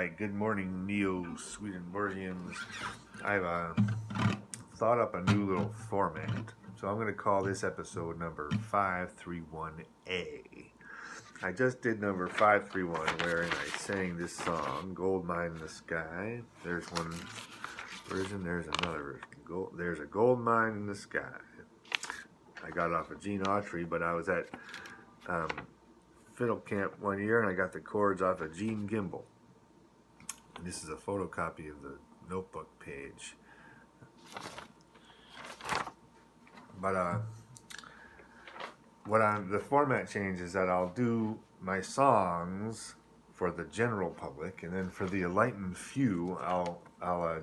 Alright, good morning, Neo-Swedenborgians. I've thought up a new little format, so I'm going to call this episode number 531A. I just did number 531 wherein I sang this song, Gold Mine in the Sky. There's one version, there's another version. There's a gold mine in the sky. I got it off of Gene Autry, but I was at fiddle camp one year and I got the chords off of Gene Gimbel. And this is a photocopy of the notebook page. But the format change is that I'll do my songs for the general public, and then for the enlightened few, I'll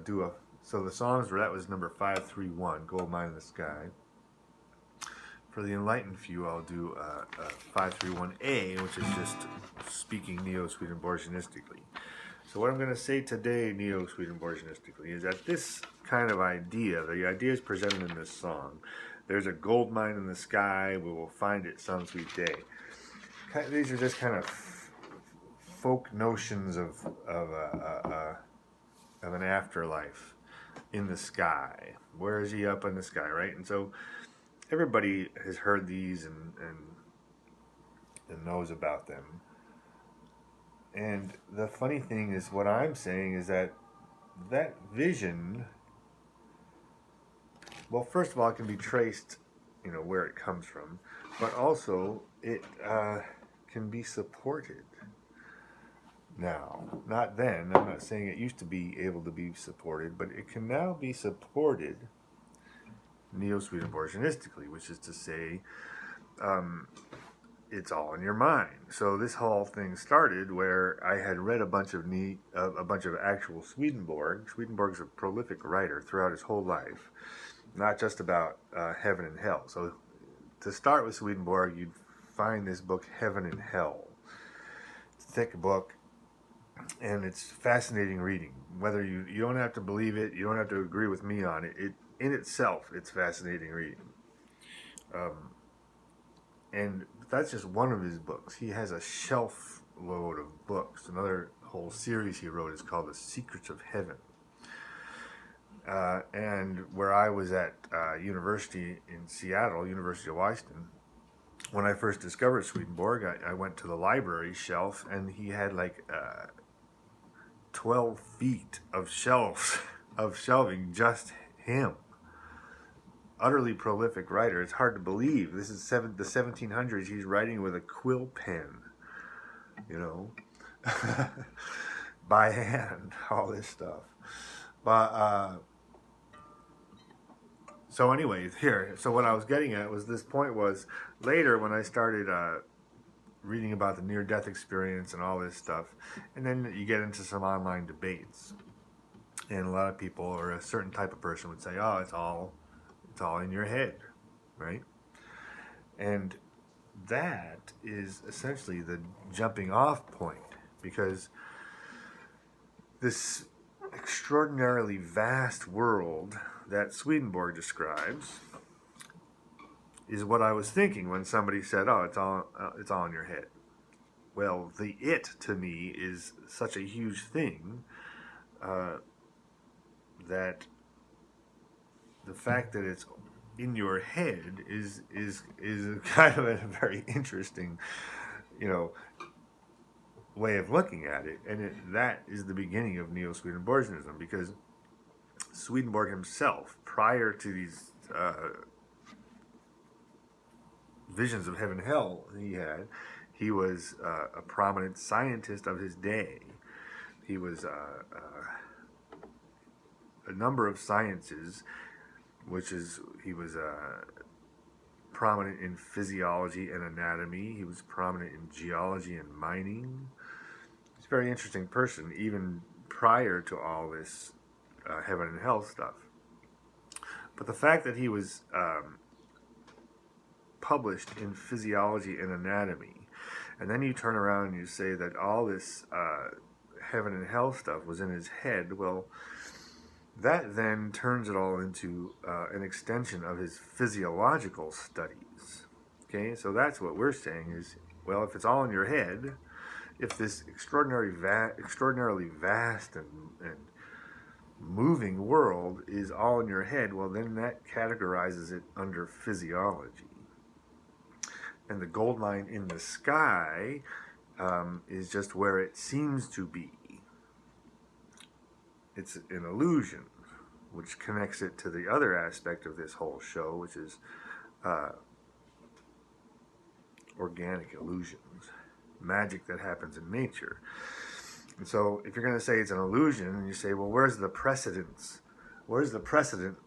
do a. So the songs that was number 531, Gold Mine in the Sky. For the enlightened few, I'll do a 531A, which is just speaking Neo-Swedenborgianistically. So what I'm going to say today, Neo-Swedenborgianistically, is that this kind of idea, the idea is presented in this song. There's a gold mine in the sky, we will find it some sweet day. These are just kind of folk notions of an afterlife in the sky. Where is he up in the sky, right? And so everybody has heard these and knows about them. And the funny thing is, what I'm saying is that vision, well, first of all, it can be traced, where it comes from, but also it can be supported now. Not then, I'm not saying it used to be able to be supported, but it can now be supported Neo-Swedenborgianistically, which is to say, it's all in your mind. So this whole thing started where I had read a bunch of actual Swedenborg. Swedenborg's a prolific writer throughout his whole life, not just about heaven and hell. So to start with Swedenborg, you'd find this book, Heaven and Hell. It's a thick book, and it's fascinating reading. Whether you don't have to believe it, you don't have to agree with me on it. In itself, it's fascinating reading. And that's just one of his books. He has a shelf load of books. Another whole series he wrote is called The Secrets of Heaven. And where I was at university in Seattle, University of Washington, when I first discovered Swedenborg, I went to the library shelf, and he had like 12 feet of shelving, just him. Utterly prolific writer. It's hard to believe. This is the 1700s. He's writing with a quill pen, by hand, all this stuff. But so anyway, here. So what I was getting at was this point was later when I started reading about the near-death experience and all this stuff, and then you get into some online debates, and a lot of people or a certain type of person would say, "Oh, it's all in your head," right? And that is essentially the jumping off point, because this extraordinarily vast world that Swedenborg describes is what I was thinking when somebody said, "Oh, it's all in your head." Well, the "it" to me is such a huge thing that the fact that it's in your head is kind of a very interesting, way of looking at it, and that is the beginning of Neo-Swedenborgianism, because Swedenborg himself, prior to these visions of heaven and hell he was a prominent scientist of his day. He was a number of sciences. He was prominent in physiology and anatomy. He was prominent in geology and mining. He's a very interesting person, even prior to all this heaven and hell stuff. But the fact that he was published in physiology and anatomy, and then you turn around and you say that all this heaven and hell stuff was in his head, well, that then turns it all into an extension of his physiological studies. Okay, so that's what we're saying is, well, if it's all in your head, if this extraordinarily vast and moving world is all in your head, well, then that categorizes it under physiology. And the gold mine in the sky is just where it seems to be. It's an illusion, which connects it to the other aspect of this whole show, which is organic illusions, magic that happens in nature. And so if you're going to say it's an illusion, and you say, well, where's the precedence? Where's the precedent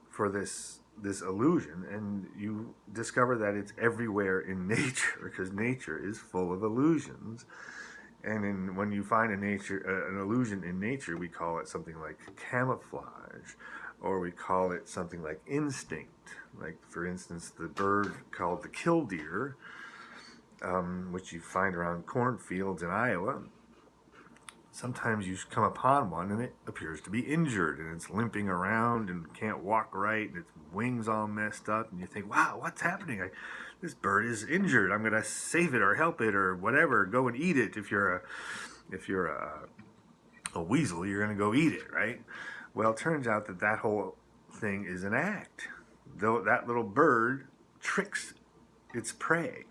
for this illusion? And you discover that it's everywhere in nature, because nature is full of illusions. And when you find an illusion in nature, we call it something like camouflage, or we call it something like instinct. Like, for instance, the bird called the killdeer, which you find around cornfields in Iowa. Sometimes you come upon one and it appears to be injured, and it's limping around and can't walk right, and its wings all messed up, and you think, wow, what's happening? This bird is injured. I'm going to save it or help it or whatever. Go and eat it. If you're a weasel, you're going to go eat it, right? Well, it turns out that whole thing is an act. Though that little bird tricks its predator,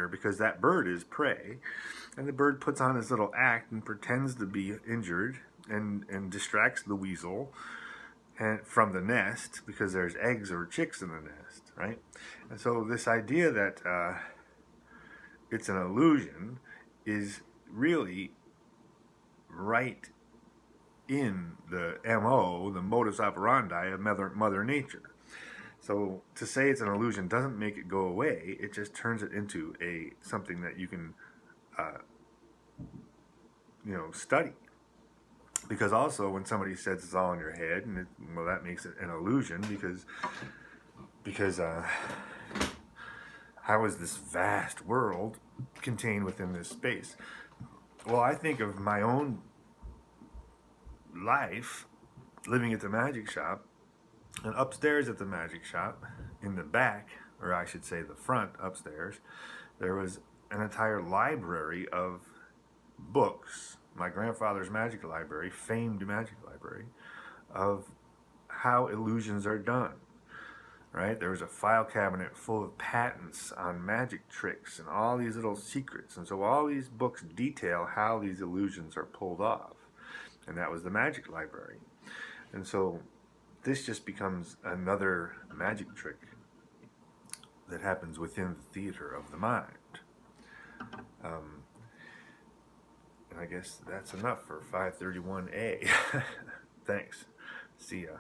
because that bird is prey. And the bird puts on his little act and pretends to be injured and distracts the weasel from the nest, because there's eggs or chicks in the nest, right? And so this idea that it's an illusion is really right in the MO, the modus operandi of Mother Nature. So to say it's an illusion doesn't make it go away. It just turns it into something that you can study. Because also, when somebody says it's all in your head, and that makes it an illusion, because how is this vast world contained within this space? Well, I think of my own life living at the magic shop, and upstairs at the magic shop, in the back, or I should say the front upstairs, there was an entire library of books, my grandfather's magic library, famed magic library, of how illusions are done, right? There was a file cabinet full of patents on magic tricks and all these little secrets. And so all these books detail how these illusions are pulled off. And that was the magic library. And so this just becomes another magic trick that happens within the theater of the mind. And I guess that's enough for 531A. Thanks. See ya.